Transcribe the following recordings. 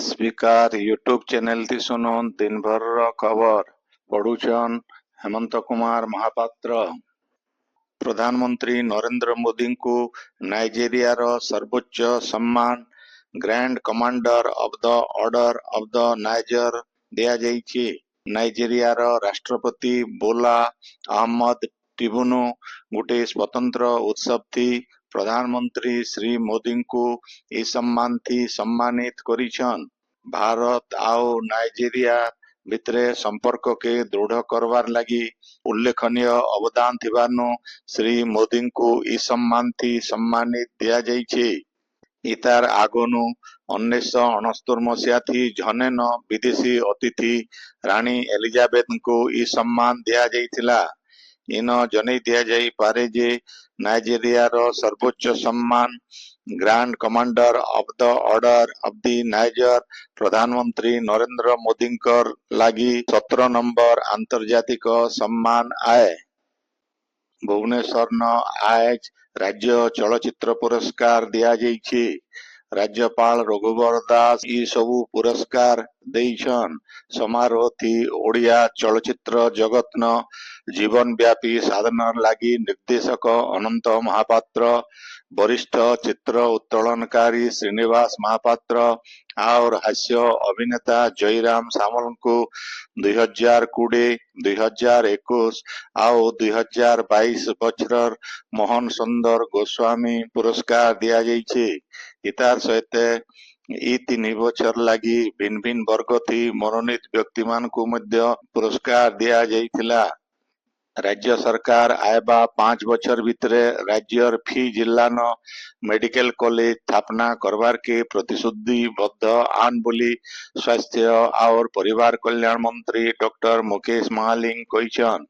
Speaker YouTube channel ती सुनून दिन भर खबर पढ़ुछन हेमंत कुमार महापात्र। प्रधानमंत्री नरेंद्र मोदी को नाइजेरिया रो सर्वोच्च सम्मान grand commander of the order of the niger दिया जाइछि। नाइजेरिया रो राष्ट्रपति बोला अहमद टिनुबू गोटे स्वतंत्र उत्सव थी प्रधानमंत्री श्री मोदी को ई सम्मान थी सम्मानित करिछन। भारत आउ नाइजेरिया भितरे संपर्क के दृढ़ करवार लगी उल्लेखनीय अवदान थिबानु श्री मोदी को ई सम्मान थी सम्मानित दिया जाइछे। इतार आगनु 1969 मसीहा थी झनेन विदेशी अतिथि रानी एलिजाबेथ को ई सम्मान दिया जाइथिला। इन जनै दिया जाई पारे जे नाइजेरिया रो सर्वोच्च सम्मान grand commander of the order of the niger प्रधानमंत्री नरेंद्र मोदी लागी 17 नंबर आंतर्जातिक सम्मान आए। भुवनेश्वर न आज राज्य चलचित्र पुरस्कार दिया जाइछे। राज्यपाल रघुवर दास ई सबु पुरस्कार देइछन। समारोह थी ओडिया चलचित्र जगत न जीवन व्यापी साधना लागी निर्देशक अनंत महापात्र, वरिष्ठ चित्र उत्तोलनकारी श्रीनिवास महापात्र और हास्य अभिनेता जयराम सामल को 2020, 2021 और 2022 बछर मोहन सुंदर गोस्वामी पुरस्कार दिया जाइछे। इतार सहित ई 3 बछर लगी भिन्न भिन्न वर्ग थी मनोनीत व्यक्ति मान को मध्य पुरस्कार दिया जाइथिला। राज्य सरकार आयबा 5 बछर भितरे राज्यर फी जिला न मेडिकल कॉलेज स्थापना करवार के प्रतिश्रुतिबद्ध आन बोली स्वास्थ्य और परिवार कल्याण मंत्री डॉक्टर मुकेश महालिंग कहिछन।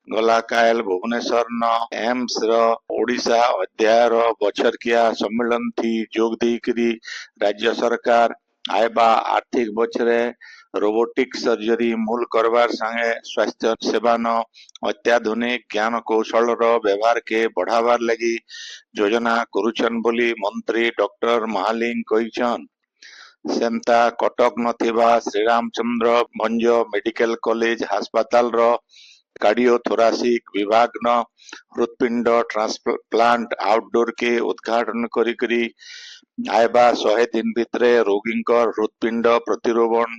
गला कायल भुवनेश्वर न एम्स रो ओडिशा अध्याय रो बछरकिया सम्मेलन थी जोग देकरी राज्य सरकार आयबा आर्थिक बछरे रोबोटिक सर्जरी मूल करवार संगे स्वास्थ्य सेवा न अत्याधुनिक ज्ञान कौशल रो व्यवहार के बढ़ावार लगी योजना करुछन बोली मंत्री डॉक्टर महालिंग कहिछन। सेमता कटक नथिबा श्रीरामचंद्र भंज मेडिकल कॉलेज अस्पताल रो कार्डियोथोरासिक विभाग न हृदपिंड ट्रांसप्लांट आउटडोर के उद्घाटन करी आयबा 100 दिन भितरे रोगी हृदपिंड प्रतिरोपण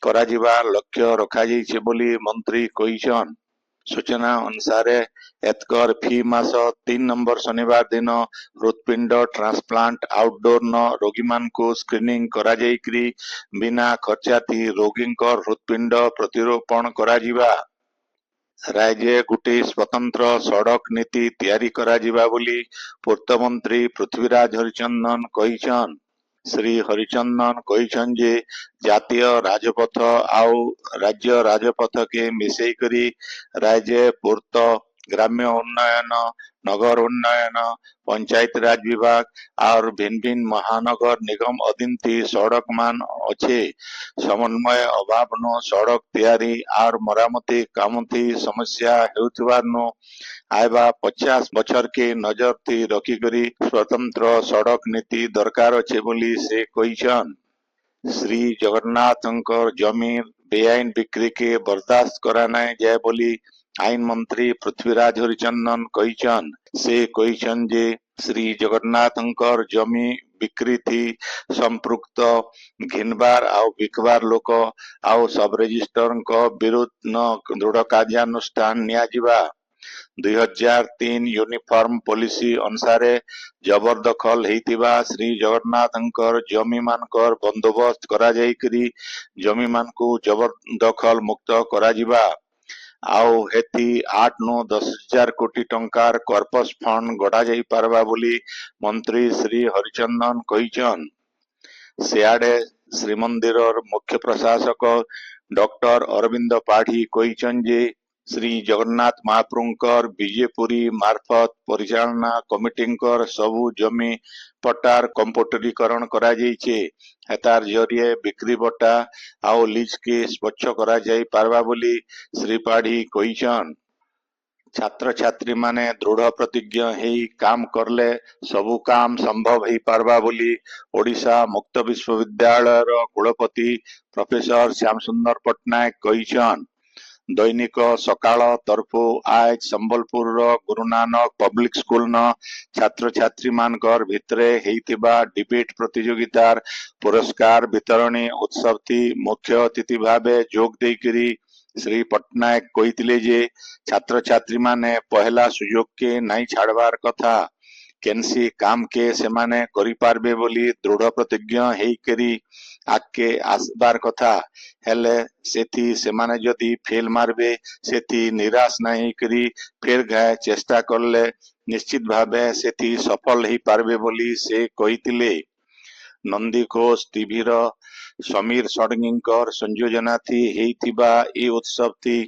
कराजिबा लक्ष्य रखा जाइछे बोली मंत्री कहिछन। सूचना अनुसार एतकर फी मास 3 नंबर शनिवार दिन हृदपिंड ट्रांसप्लांट आउटडोर न रोगी मान को स्क्रीनिंग करा जाइकरी बिना खर्चा थी रोगी हृदपिंड प्रतिरोपण कराजिबा। राज्य गोटे स्वतंत्र सड़क नीति तैयारी कराजिबा बोली पूर्त मंत्री पृथ्वीराज हरिचंदन कहिछन। श्री हरिचंदन कहिछन जे जातीय राजपथ आउ राज्य राजपथ के मिसई करी राज्य पूर्त ग्राम्य उन्नयन नगर उन्नयन पंचायत राज विभाग और भिन्न भिन्न महानगर निगम अधीन थी सड़क मान अच्छे समन्वय अभाव नो सड़क तैयारी और मरामती काम थी समस्या हेउथिबार नो आयबा 50 बछर के नजर थी रखी करी स्वतंत्र सड़क नीति दरकार अच्छे बोली से कहिछन। श्री जगन्नाथंकर जमीन बेआईन बिक्री के बर्दाश्त करा नाय जाय बोली आईन मंत्री पृथ्वीराज हरिचंदन कहिछन। से कहिछन जे श्री जगन्नाथंकर जमी बिक्री थी संपृक्त घिनबार आउ बिकबार लोक आउ सब रजिस्टर विरुद्ध न दृढ़ कार्यानुष्ठान नियाजिबा। 2003 यूनिफॉर्म पॉलिसी अनुसार जबरदखल हेतिबा श्री जगन्नाथंकर जमी मानकर बंदोबस्त करा जाइकरी जमी मान को जबरदखल मुक्त कराजिबा। आउ हेती 8 नु 10,000 कोटी टंकार कॉर्पस फंड गड़ा जाई पारबा बोली मंत्री श्री हरिचंदन कहिछन। सियाड़े श्रीमंदिर मुख्य प्रशासक डॉक्टर अरविंद पाढ़ी कहिछन जे श्री जगन्नाथ महाप्रभुंकर विजेपुरी मार्फत परिचालना कमिटींकर सबु जमी पट्टार कंप्यूटरीकरण करा जाइछे। हेतार जरिए बिक्री बट्टा आउ लीज के स्वच्छ करा जाई पारबा बोली श्री पाढ़ी कहिछन। छात्र छात्री माने दृढ़ प्रतिज्ञ हेई काम करले सबु काम संभव हेई पारबा बोली ओडिशा मुक्त विश्वविद्यालय रो कुलपति प्रोफेसर श्याम सुंदर पट्टनायक कहिछन। दैनिक सकाळ तरफु आज संबलपुर रो गुरु नानक पब्लिक स्कूल न छात्र छात्री मानकर भितरे हेइतिबा डिबेट प्रतियोगितार पुरस्कार वितरणी उत्सव थी मुख्य अतिथि भावे जोग देकरी श्री पट्टनायक कहिथिले जे छात्र छात्री माने पहला सुयोग के नहीं छाड़बार कथा केनसी काम के सेमाने करि पारबे बोली दृढ़ प्रतिज्ञ हेइकरी आके आसबार कथा हेले सेथी सेमाने जदि फेल मारबे सेथी निराश नहीं करी फेर गाय चेष्टा करले निश्चित भावे सेथी सफल ही पारबे बोली से कहिथिले। नंदीघोष टीवी रो समीर षडंगीकर संयोजना थी हेइतिबा ए उत्सव थी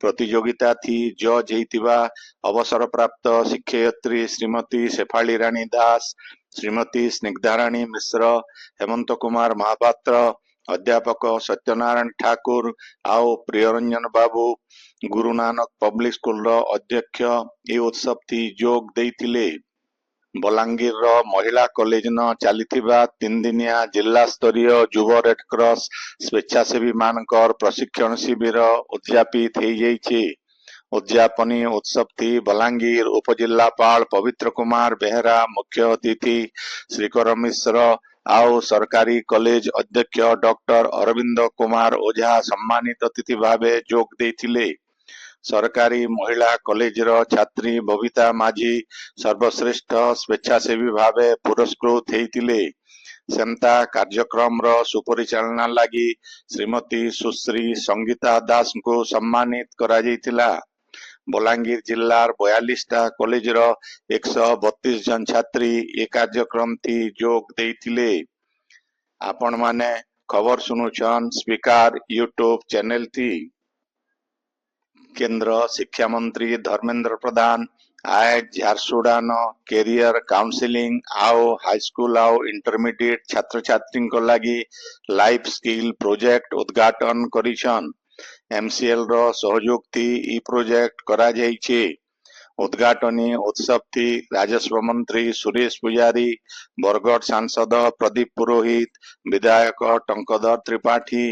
प्रतियोगिता थी जज हेइतिबा अवसर प्राप्त शिक्षयित्री श्रीमती शेफाली रानी दास श्रीमती स्निग्धाराणी मिश्र हेमंत कुमार महापात्र अध्यापक सत्यनारायण ठाकुर आओ प्रियरंजन बाबू गुरु नानक पब्लिक स्कूल रो अध्यक्ष ए उत्सव थी जोग देइथिले। बलांगीर रो महिला कॉलेज न चलीथिबा 3 दिनिया जिला स्तरीय युव रेड क्रॉस स्वेच्छासेवी मानकर प्रशिक्षण शिविर उद्यापित हो जाइछि। उद्यापनी उत्सव थी बलांगीर उपजिल्लापाल पवित्र कुमार बेहरा मुख्य अतिथि श्रीकर मिश्र आओ सरकारी कॉलेज अध्यक्ष डॉक्टर अरविंद कुमार ओझा सम्मानित अतिथि भावे जोग देइथिले। सरकारी महिला कॉलेज रो छात्री बबिता माझी सर्वश्रेष्ठ स्वेच्छासेवी भावे पुरस्कृत हेइथिले। सेंता कार्यक्रम रो सुपरिचालना लगी श्रीमती सुश्री संगीता दास को सम्मानित करा जाइतिला। बलांगीर जिल्लार 42टा कॉलेज रो 132 जन छात्री ए कार्यक्रम थी जोग देइथिले। आपण माने खबर सुनुछन स्पीकर यूट्यूब चैनल थी। केंद्र शिक्षा मंत्री धर्मेंद्र प्रधान आज झारसुगुड़ा न कैरियर काउंसलिंग आओ हाईस्कूल आओ इंटरमीडिएट छात्र छात्री को लगी लाइफ स्किल प्रोजेक्ट उद्घाटन करिछन। एमसीएल रो सहयोग थी ई प्रोजेक्ट करा जाइछे। उद्घाटनी उत्सव थी राजस्व मंत्री सुरेश पुजारी बरगढ़ सांसद प्रदीप पुरोहित विधायक टंकधर त्रिपाठी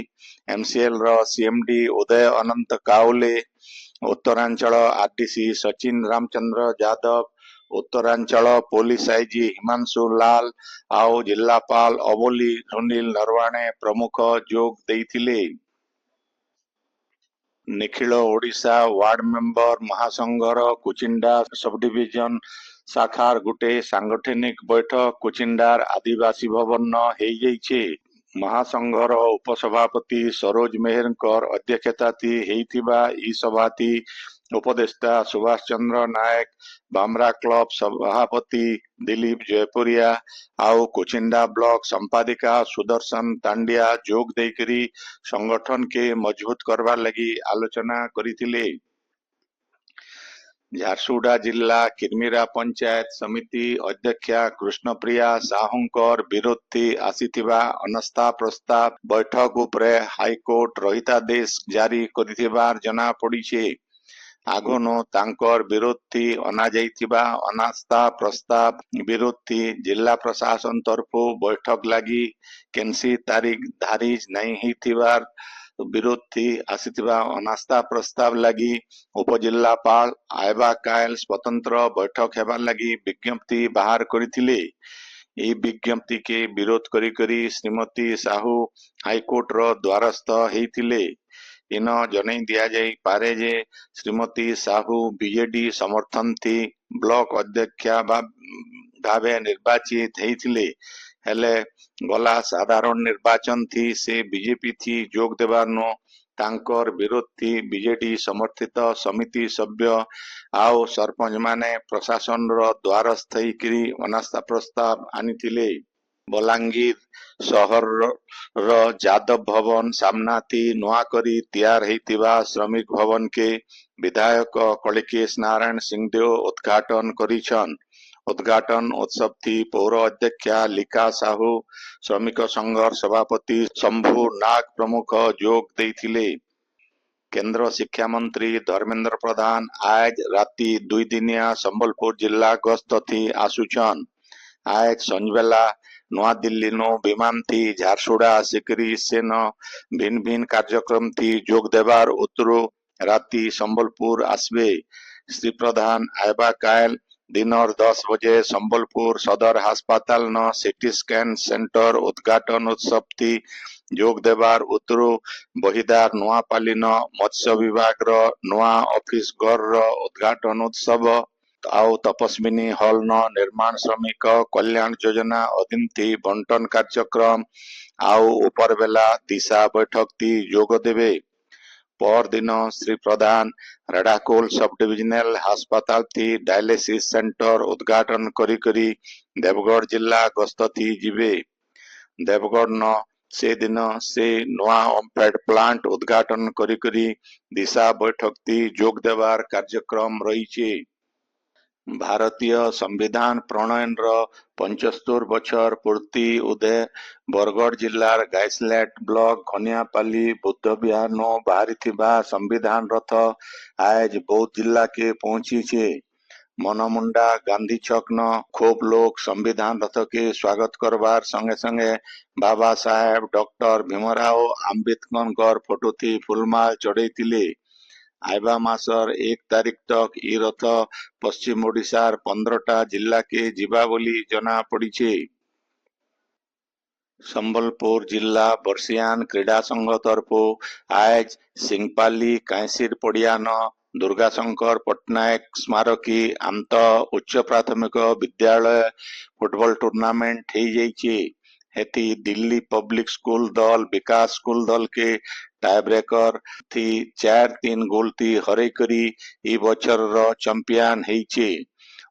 एमसीएल रो CMD Uday Anant Kaule Uttaranchal RDC Sachin Ramchandra Yadav Uttaranchal police IG Himanshu Lal आओ जिल्लापाल अबोली सुनील नरवाणे प्रमुख जोग देइथिले। निखिल ओडिशा वार्ड मेंबर महासंघर कुचिंडा सब डिविजन शाखार गुटे सांगठनिक बैठक कुचिंडार आदिवासी भवन न हेइ जाइछे। महासंघर उपसभापति सरोज मेहरकर अध्यक्षता थी हेइतिबा ई सभा थी उपदेष्टा सुभाष चंद्र नायक बामरा क्लब सभापति दिलीप जयपुरिया आओ कुचिंडा ब्लॉक संपादिका सुदर्शन तांडिया जोग देकरी संगठन के मजबूत करवा लगी आलोचना करिथिले। झारसुगुड़ा जिला किरमिरा पंचायत समिति अध्यक्षा कृष्णप्रिया साहुंकर विरोध थी आसीथिबा अनास्था प्रस्ताव बैठक उपरे हाईकोर्ट रहितादेश जारी करिथिबार जना पड़िछे। आगोनो तांकर विरोध थी अना जाइथिबा अनास्था प्रस्ताव विरोध थी जिला प्रशासन तरफु बैठक लगी केनसी तारीख धारिज नहीं हिथिबार विरोध थी आसीथिबा अनास्था प्रस्ताव लगी उपजिल्लापाल आयबा कायल स्वतंत्र बैठक हेबार लगी विज्ञप्ति बाहर करिथिले। ए विज्ञप्ति के विरोध करी करी श्रीमती साहू हाईकोर्ट रो द्वारस्थ हेइथिले। इन जनै दिया जाई पारे जे श्रीमती साहू बीजेडी समर्थन थी ब्लॉक अध्यक्षा भावे निर्वाचित हेइथिले हेले गला साधारण निर्वाचन थी से बीजेपी थी जोग देबार नो तांकर विरोध थी बीजेडी समर्थित समिति सभ्य आओ सरपंच माने प्रशासन रो द्वारस्थ हेइकरी अनास्था प्रस्ताव आनिथिले। बलांगीर शहर रो जादव भवन सामना थी नुआ करी तैयार हेइतिबा श्रमिक भवन के विधायक कलिकेश नारायण सिंहदेव उद्घाटन करिछन। उद्घाटन उत्सव थी पौर अध्यक्षा लिका साहू श्रमिक संघर सभापति शंभु नाग प्रमुख जोग देइथिले। केंद्र शिक्षा मंत्री धर्मेंद्र प्रधान आज राति 2 दिनिया संबलपुर जिला गस्त थी आसुछन। आज संजबेला नवा दिल्ली नो विमान थी झारसुड़ा आसिकरी सेन भिन्न भिन्न कार्यक्रम थी जोग देवार उतरु राति संबलपुर आसबे। श्री प्रधान आयबा कायल दिनर 10 बजे संबलपुर सदर हास्पाताल न सीटी स्कैन सेंटर उद्घाटन उत्सव थी जोग देवार उतरु बहिदार नुआपाली न मत्स्य विभाग रो नुआ ऑफिस घर रो उद्घाटन उत्सव आउ तपस्विनी हॉल न निर्माण श्रमिक कल्याण योजना अधीन थी बंटन कार्यक्रम आउ ऊपर बेला दिशा बैठक थी जोग देवे। पर दिन श्री प्रधान रेडाकोल सब डिविजनल अस्पताल थी डायलिसिस सेंटर उद्घाटन करी देवगढ़ जिला गस्त थी जिबे। देवगढ़ न से दिन से नुआ ओमफेड प्लांट उद्घाटन करी दिशा बैठक थी जोग देवार कार्यक्रम रही। भारतीय संविधान प्रणयन रो 75 बछर पूर्ति उदय बरगढ़ जिलार गाइसलेट ब्लॉक घनियापाली बुद्ध विहार नो बाहरी संविधान रथ आज बौद्ध जिला के पहुंची छे। मनमुंडा गांधी चौक न खूब लोग संविधान रथ के स्वागत करवार संगे संगे बाबा साहेब डॉक्टर भीमराव आंबेडकर फोटो थी फुलमाल चढ़े। आइबा मासर 1 तारीख तक इ रथ पश्चिम ओडिशार 15टा जिला के जीवा बोली जना पड़ी छे। संबलपुर जिला बर्सियान क्रीड़ा संघ तरफो आज सिंगपाली कांसीर पड़ियान दुर्गाशंकर पट्टनायक स्मारकी आंत उच्च प्राथमिक विद्यालय फुटबॉल टूर्नामेंट हो जाइए। हेती दिल्ली पब्लिक स्कूल दल विकास स्कूल दल के टाई ब्रेकर थी 4-3 गोल थी हरे करी ई बछर रो चैंपियन होइछे।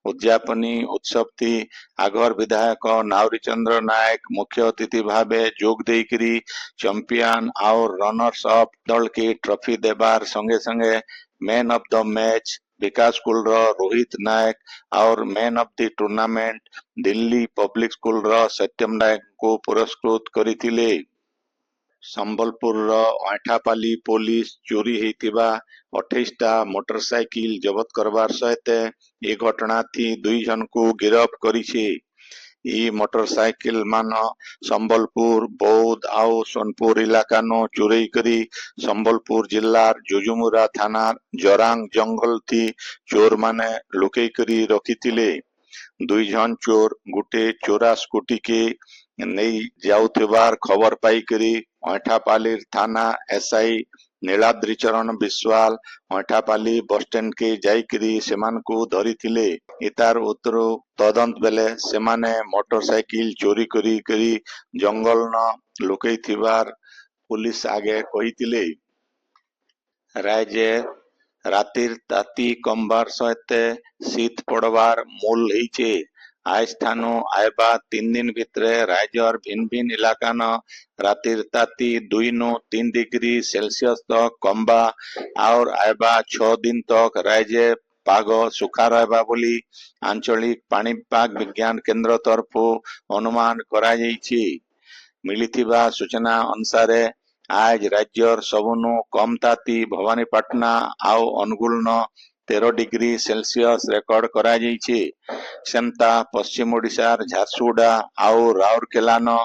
उद्यापनी उत्सव थी आगर विधायक नावरी चंद्र नायक मुख्य अतिथि भावे जोग देकरी चैंपियन और रनर्स अप दल के ट्रॉफी देबार संगे संगे man of the match Vikas school रो रोहित नायक और man of the tournament Delhi public school रो सत्यम नायक को पुरस्कृत करिथिले। संबलपुर रो आठापाली पुलिस चोरी हेतिबा 28टा मोटरसाइकिल जबत करवार सहित ए घटना थी 2 जन को गिरफ्त करिछे। ई मोटरसाइकिल मान संबलपुर बौद्ध आउ सोनपुर इलाका नो चोरी करी संबलपुर जिल्लार जुजुमुरा थाना जरांग जंगल थी चोर माने लुकई करी रखिथिले। 2 जन चोर गुटे चोरा स्कूटी के नहीं जाउथिबार खबर पाई करी अठापाली थाना एसआई नीलाद्री चरण विश्वाल अठापाली बस स्टैंड के जाइकरी सेमान को धरिथिले। इतार उत्तरो तदंत बेले सेमाने मोटरसाइकिल चोरी करी जंगल न लुकई थिबार पुलिस आगे कहिथिले। राज्य रातिर ताती कमबार सहित शीत पड़वार मूल होइछे। आज थानो आयबा 3 दिन भितरे राज्यर भिन्न भिन्न इलाका न रातिर ताती 2 नु 3 डिग्री सेल्सियस तक कमबा और आयबा 6 दिन तक राज्य पाग सुखा रहबा बोली आंचलिक पाणीपाग विज्ञान केंद्र तरफ अनुमान करा जाइछि। मिलिथिबा सूचना अनुसार आज राज्यर सबुनु कम ताती भवानीपाटना आउ अनुगुल न 13 डिग्री सेल्सियस रेकर्ड करा जाइछे। सेमता पश्चिम ओडिशार झारसुगुड़ा आउ राउरकेला न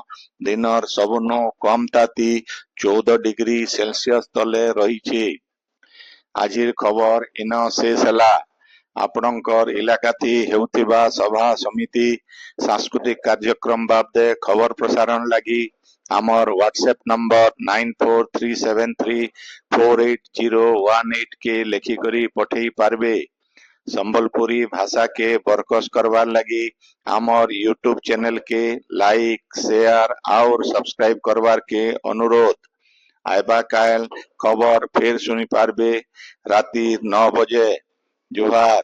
दिनर सबुनु कम ताती 14 डिग्री सेल्सियस तले रहिछे। आजिर खबर इन शेष हला। आपणकर इलाका थी हेउथिबा सभा समिति सांस्कृतिक कार्यक्रम बाबदे खबर प्रसारण लगी आमर व्हाट्सएप नंबर 9437348018 के लेखी करी पठेई पारबे। संबलपुरी भाषा के बरकस करवार लगी आमर यूट्यूब चैनल के लाइक शेयर और सब्सक्राइब करवार के अनुरोध। आयबा कायल खबर फिर सुनी पारबे राति 9 बजे। जोहार।